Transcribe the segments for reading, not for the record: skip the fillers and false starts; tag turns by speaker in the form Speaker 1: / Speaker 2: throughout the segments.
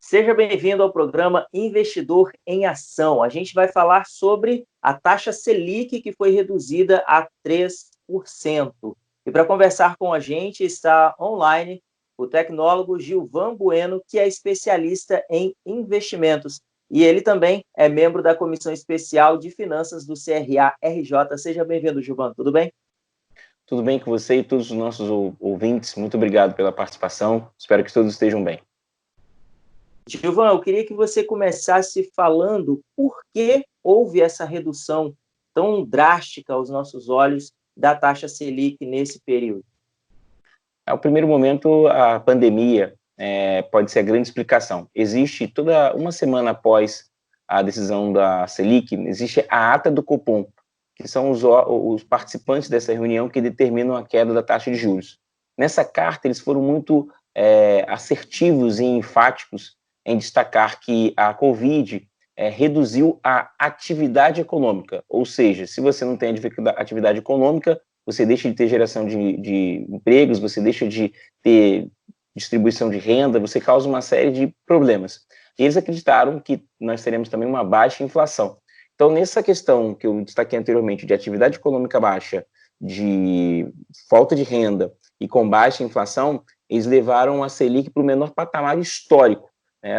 Speaker 1: Seja bem-vindo ao programa Investidor em Ação. A gente vai falar sobre a taxa Selic, que foi reduzida a 3%. E para conversar com a gente está online o tecnólogo Gilvan Bueno, que é especialista em investimentos. E ele também é membro da Comissão Especial de Finanças do CRA-RJ. Seja bem-vindo, Gilvan. Tudo bem?
Speaker 2: Tudo bem com você e todos os nossos ouvintes? Muito obrigado pela participação. Espero que todos estejam bem.
Speaker 1: Gilvan, eu queria que você começasse falando por que houve essa redução tão drástica aos nossos olhos da taxa Selic nesse período.
Speaker 2: Ao primeiro momento, a pandemia pode ser a grande explicação. Existe toda uma semana após a decisão da Selic, existe a ata do Copom, que são os participantes dessa reunião que determinam a queda da taxa de juros. Nessa carta, eles foram muito assertivos e enfáticos em destacar que a Covid reduziu a atividade econômica, ou seja, se você não tem atividade econômica, você deixa de ter geração de empregos, você deixa de ter distribuição de renda, você causa uma série de problemas. E eles acreditaram que nós teremos também uma baixa inflação. Então, nessa questão que eu destaquei anteriormente, de atividade econômica baixa, de falta de renda e com baixa inflação, eles levaram a Selic para o menor patamar histórico.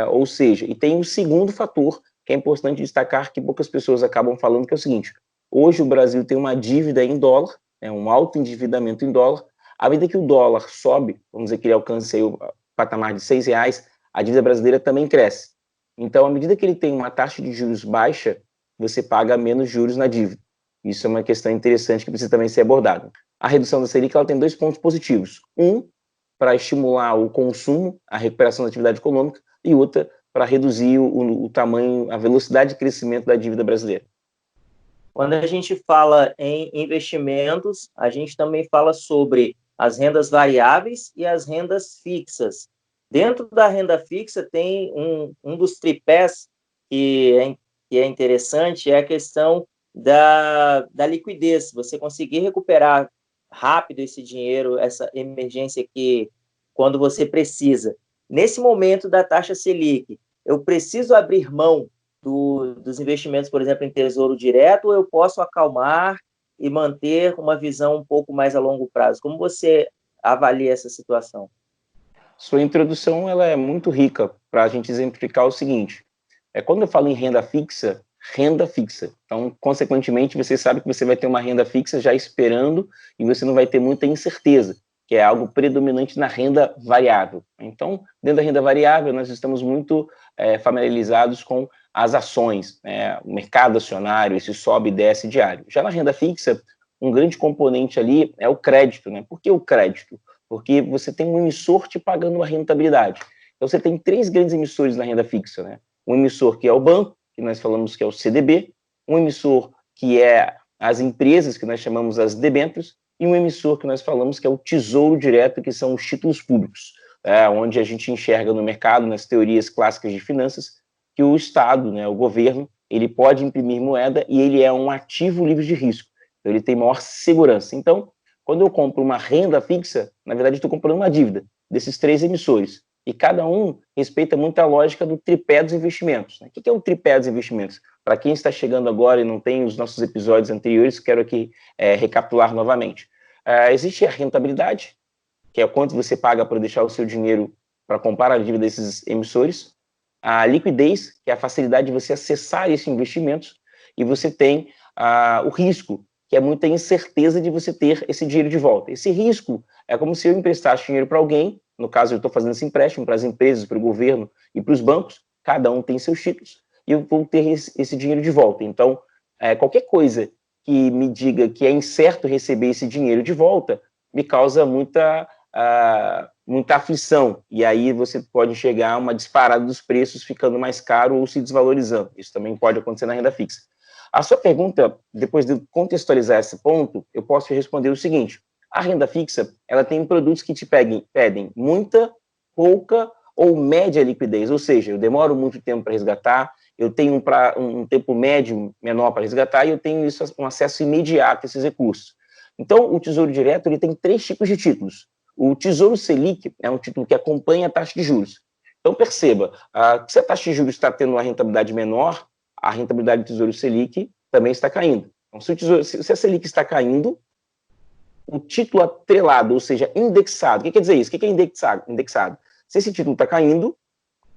Speaker 2: Ou seja, e tem um segundo fator que é importante destacar, que poucas pessoas acabam falando, que é o seguinte: hoje o Brasil tem uma dívida em dólar, um alto endividamento em dólar. À medida que o dólar sobe, vamos dizer que ele alcance aí o patamar de R$6, a dívida brasileira também cresce. Então, à medida que ele tem uma taxa de juros baixa, você paga menos juros na dívida. Isso é uma questão interessante que precisa também ser abordada. A redução da Selic ela tem dois pontos positivos. Um, para estimular o consumo, a recuperação da atividade econômica, e outra, para reduzir o tamanho, a velocidade de crescimento da dívida brasileira.
Speaker 1: Quando a gente fala em investimentos, a gente também fala sobre as rendas variáveis e as rendas fixas. Dentro da renda fixa tem um dos tripés que é interessante, é a questão da liquidez. Você conseguir recuperar rápido esse dinheiro, essa emergência que quando você precisa. Nesse momento da taxa Selic, eu preciso abrir mão dos investimentos, por exemplo, em tesouro direto, ou eu posso acalmar e manter uma visão um pouco mais a longo prazo? Como você avalia essa situação?
Speaker 2: Sua introdução ela é muito rica para a gente exemplificar o seguinte: quando eu falo em renda fixa, então, consequentemente, você sabe que você vai ter uma renda fixa já esperando e você não vai ter muita incerteza, que é algo predominante na renda variável. Então, dentro da renda variável, nós estamos muito familiarizados com as ações, o mercado acionário, esse sobe e desce diário. Já na renda fixa, um grande componente ali é o crédito. Por que o crédito? Porque você tem um emissor te pagando uma rentabilidade. Então, você tem três grandes emissores na renda fixa. Um emissor que é o banco, que nós falamos que é o CDB, um emissor que é as empresas, que nós chamamos as debêntures, e um emissor que nós falamos que é o Tesouro Direto, que são os títulos públicos, onde a gente enxerga no mercado, nas teorias clássicas de finanças, que o Estado, o governo, ele pode imprimir moeda e ele é um ativo livre de risco. Então, ele tem maior segurança. Então, quando eu compro uma renda fixa, na verdade, eu estou comprando uma dívida desses três emissores. E cada um respeita muito a lógica do tripé dos investimentos. O que é o tripé dos investimentos? Para quem está chegando agora e não tem os nossos episódios anteriores, quero aqui recapitular novamente. Existe a rentabilidade, que é quanto você paga para deixar o seu dinheiro para comprar a dívida desses emissores. A liquidez, que é a facilidade de você acessar esses investimentos. E você tem o risco, que é muita incerteza de você ter esse dinheiro de volta. Esse risco é como se eu emprestasse dinheiro para alguém. No caso, eu estou fazendo esse empréstimo para as empresas, para o governo e para os bancos, cada um tem seus títulos, e eu vou ter esse dinheiro de volta. Então, qualquer coisa que me diga que é incerto receber esse dinheiro de volta, me causa muita aflição, e aí você pode chegar a uma disparada dos preços ficando mais caro ou se desvalorizando. Isso também pode acontecer na renda fixa. A sua pergunta, depois de contextualizar esse ponto, eu posso te responder o seguinte: a renda fixa, ela tem produtos que te pedem muita, pouca ou média liquidez, ou seja, eu demoro muito tempo para resgatar, eu tenho um tempo médio menor para resgatar e eu tenho um acesso imediato a esses recursos. Então, o Tesouro Direto ele tem três tipos de títulos. O Tesouro Selic é um título que acompanha a taxa de juros. Então, perceba, se a taxa de juros está tendo uma rentabilidade menor, a rentabilidade do Tesouro Selic também está caindo. Então, se a Selic está caindo, o título atrelado, ou seja, indexado, o que quer dizer isso? O que é indexado? Se esse título está caindo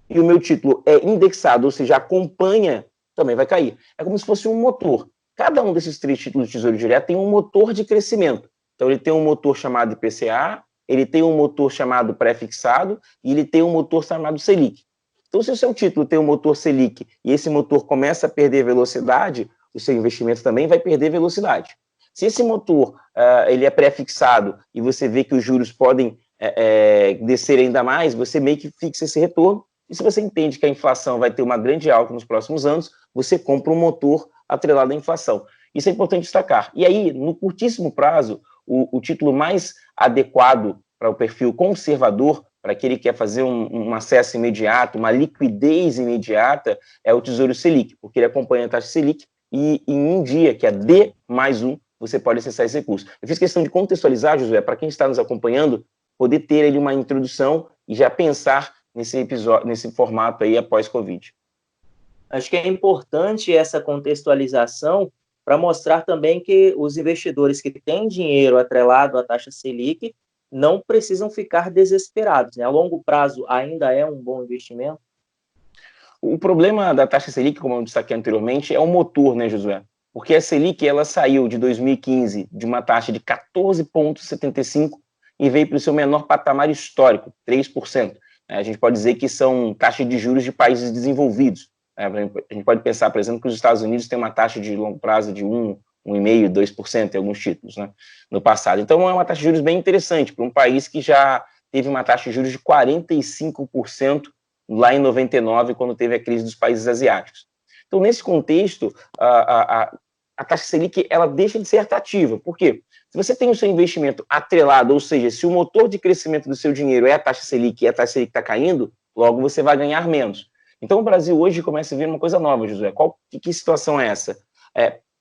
Speaker 2: e o meu título é indexado, ou seja, acompanha, também vai cair. É como se fosse um motor. Cada um desses 3 títulos de Tesouro Direto tem um motor de crescimento. Então, ele tem um motor chamado IPCA, ele tem um motor chamado pré-fixado e ele tem um motor chamado Selic. Então, se o seu título tem um motor Selic e esse motor começa a perder velocidade, o seu investimento também vai perder velocidade. Se esse motor ele é pré-fixado e você vê que os juros podem descer ainda mais, você meio que fixa esse retorno. E se você entende que a inflação vai ter uma grande alta nos próximos anos, você compra um motor atrelado à inflação. Isso é importante destacar. E aí, no curtíssimo prazo, o título mais adequado para o perfil conservador, para aquele que quer fazer um acesso imediato, uma liquidez imediata, é o Tesouro Selic, porque ele acompanha a taxa Selic e em um dia, que é D+1, você pode acessar esse recurso. Eu fiz questão de contextualizar, Josué, para quem está nos acompanhando, poder ter ali uma introdução e já pensar nesse episódio, nesse formato aí após Covid.
Speaker 1: Acho que é importante essa contextualização para mostrar também que os investidores que têm dinheiro atrelado à taxa Selic não precisam ficar desesperados, né? A longo prazo ainda é um bom investimento?
Speaker 2: O problema da taxa Selic, como eu destaquei anteriormente, é o motor, né, Josué? Porque a Selic ela saiu de 2015 de uma taxa de 14,75 e veio para o seu menor patamar histórico, 3%. A gente pode dizer que são taxas de juros de países desenvolvidos. A gente pode pensar, por exemplo, que os Estados Unidos têm uma taxa de longo prazo de 1,5%, 2% em alguns títulos, né, no passado. Então, é uma taxa de juros bem interessante para um país que já teve uma taxa de juros de 45% lá em 99, quando teve a crise dos países asiáticos. Então, nesse contexto, a taxa Selic ela deixa de ser atrativa. Por quê? Se você tem o seu investimento atrelado, ou seja, se o motor de crescimento do seu dinheiro é a taxa Selic e a taxa Selic está caindo, logo você vai ganhar menos. Então, o Brasil hoje começa a ver uma coisa nova, Josué. Que situação é essa?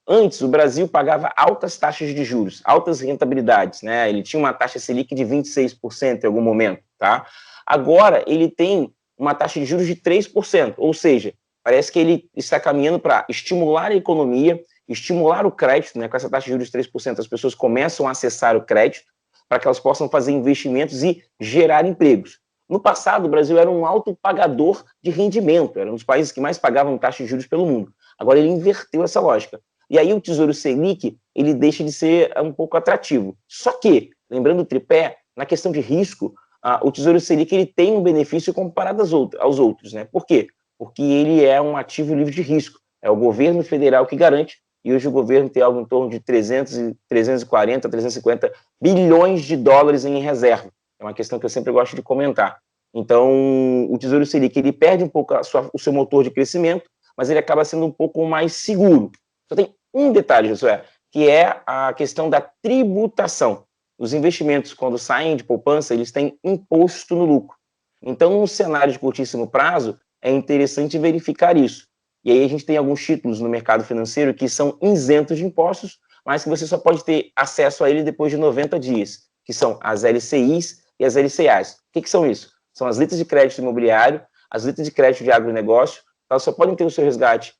Speaker 2: Antes, o Brasil pagava altas taxas de juros, altas rentabilidades, né? Ele tinha uma taxa Selic de 26% em algum momento, tá? Agora, ele tem uma taxa de juros de 3%, ou seja, parece que ele está caminhando para estimular a economia, estimular o crédito, né? Com essa taxa de juros de 3%, as pessoas começam a acessar o crédito para que elas possam fazer investimentos e gerar empregos. No passado, o Brasil era um alto pagador de rendimento, era um dos países que mais pagavam taxa de juros pelo mundo. Agora ele inverteu essa lógica. E aí o Tesouro Selic, ele deixa de ser um pouco atrativo. Só que, lembrando o tripé, na questão de risco, o Tesouro Selic ele tem um benefício comparado aos outros, né? Por quê? Porque ele é um ativo livre de risco. É o governo federal que garante, e hoje o governo tem algo em torno de 340, 350 bilhões de dólares em reserva. É uma questão que eu sempre gosto de comentar. Então, o Tesouro Selic, ele perde um pouco o seu motor de crescimento, mas ele acaba sendo um pouco mais seguro. Só tem um detalhe, Josué, que é a questão da tributação. Os investimentos, quando saem de poupança, eles têm imposto no lucro. Então, num cenário de curtíssimo prazo, é interessante verificar isso. E aí a gente tem alguns títulos no mercado financeiro que são isentos de impostos, mas que você só pode ter acesso a ele depois de 90 dias, que são as LCIs e as LCAs. O que são isso? São as letras de crédito imobiliário, as letras de crédito de agronegócio. Elas só podem ter o seu resgate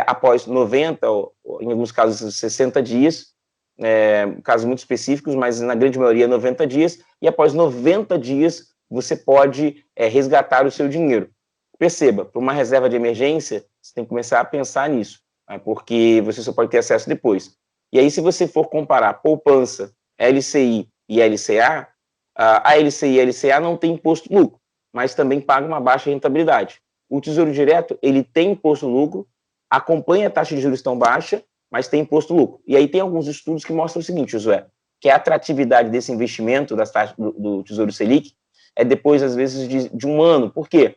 Speaker 2: após 90, ou em alguns casos 60 dias, casos muito específicos, mas na grande maioria 90 dias, e após 90 dias você pode resgatar o seu dinheiro. Perceba, para uma reserva de emergência, você tem que começar a pensar nisso, né, porque você só pode ter acesso depois. E aí, se você for comparar poupança, LCI e LCA, a LCI e a LCA não tem imposto lucro, mas também paga uma baixa rentabilidade. O Tesouro Direto, ele tem imposto lucro, acompanha a taxa de juros tão baixa, mas tem imposto lucro. E aí tem alguns estudos que mostram o seguinte, Josué, que a atratividade desse investimento das taxas do Tesouro Selic é depois, às vezes, de um ano. Por quê?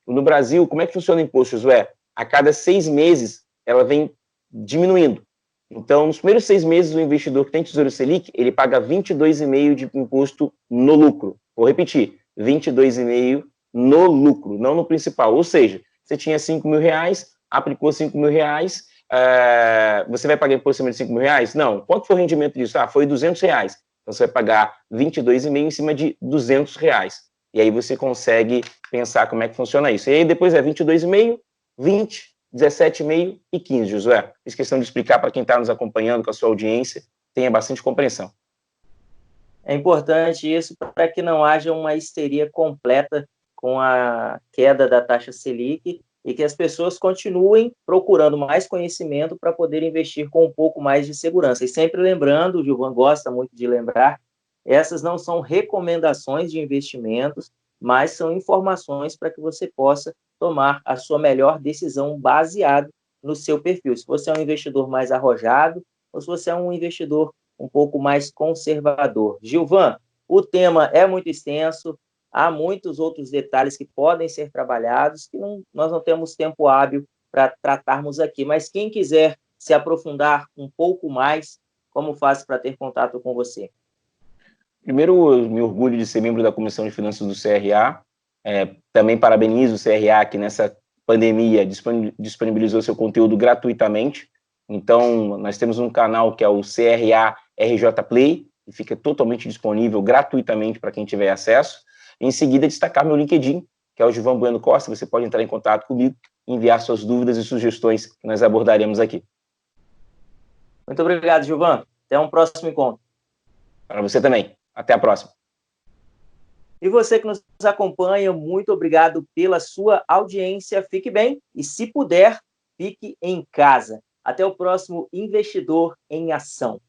Speaker 2: No Brasil, como é que funciona o imposto, Josué? A cada 6 meses, ela vem diminuindo. Então, nos primeiros 6 meses, o investidor que tem Tesouro Selic, ele paga 22,5% de imposto no lucro. Vou repetir, 22,5% no lucro, não no principal. Ou seja, você tinha 5 mil reais, aplicou 5 mil reais, você vai pagar imposto em cima de 5 mil reais? Não. Quanto foi o rendimento disso? Foi 200 reais. Então, você vai pagar 22,5% em cima de 200 reais. e aí você consegue pensar como é que funciona isso. E aí depois é 22,5, 20, 17,5 e 15, Josué. Fiz questão de explicar para quem está nos acompanhando, com a sua audiência, tenha bastante compreensão.
Speaker 1: É importante isso para que não haja uma histeria completa com a queda da taxa Selic e que as pessoas continuem procurando mais conhecimento para poder investir com um pouco mais de segurança. E sempre lembrando, o Gilvan gosta muito de lembrar, essas não são recomendações de investimentos, mas são informações para que você possa tomar a sua melhor decisão baseado no seu perfil. Se você é um investidor mais arrojado ou se você é um investidor um pouco mais conservador. Gilvan, o tema é muito extenso, há muitos outros detalhes que podem ser trabalhados, que nós não temos tempo hábil para tratarmos aqui, mas quem quiser se aprofundar um pouco mais, como faz para ter contato com você?
Speaker 2: Primeiro, eu me orgulho de ser membro da Comissão de Finanças do CRA, também parabenizo o CRA que nessa pandemia disponibilizou seu conteúdo gratuitamente. Então, nós temos um canal que é o CRA RJ Play, que fica totalmente disponível gratuitamente para quem tiver acesso. Em seguida, destacar meu LinkedIn, que é o Gilvan Bueno Costa. Você pode entrar em contato comigo e enviar suas dúvidas e sugestões que nós abordaremos aqui.
Speaker 1: Muito obrigado, Gilvan. Até um próximo encontro.
Speaker 2: Para você também. Até a próxima.
Speaker 1: E você que nos acompanha, muito obrigado pela sua audiência. Fique bem e, se puder, fique em casa. Até o próximo Investidor em Ação.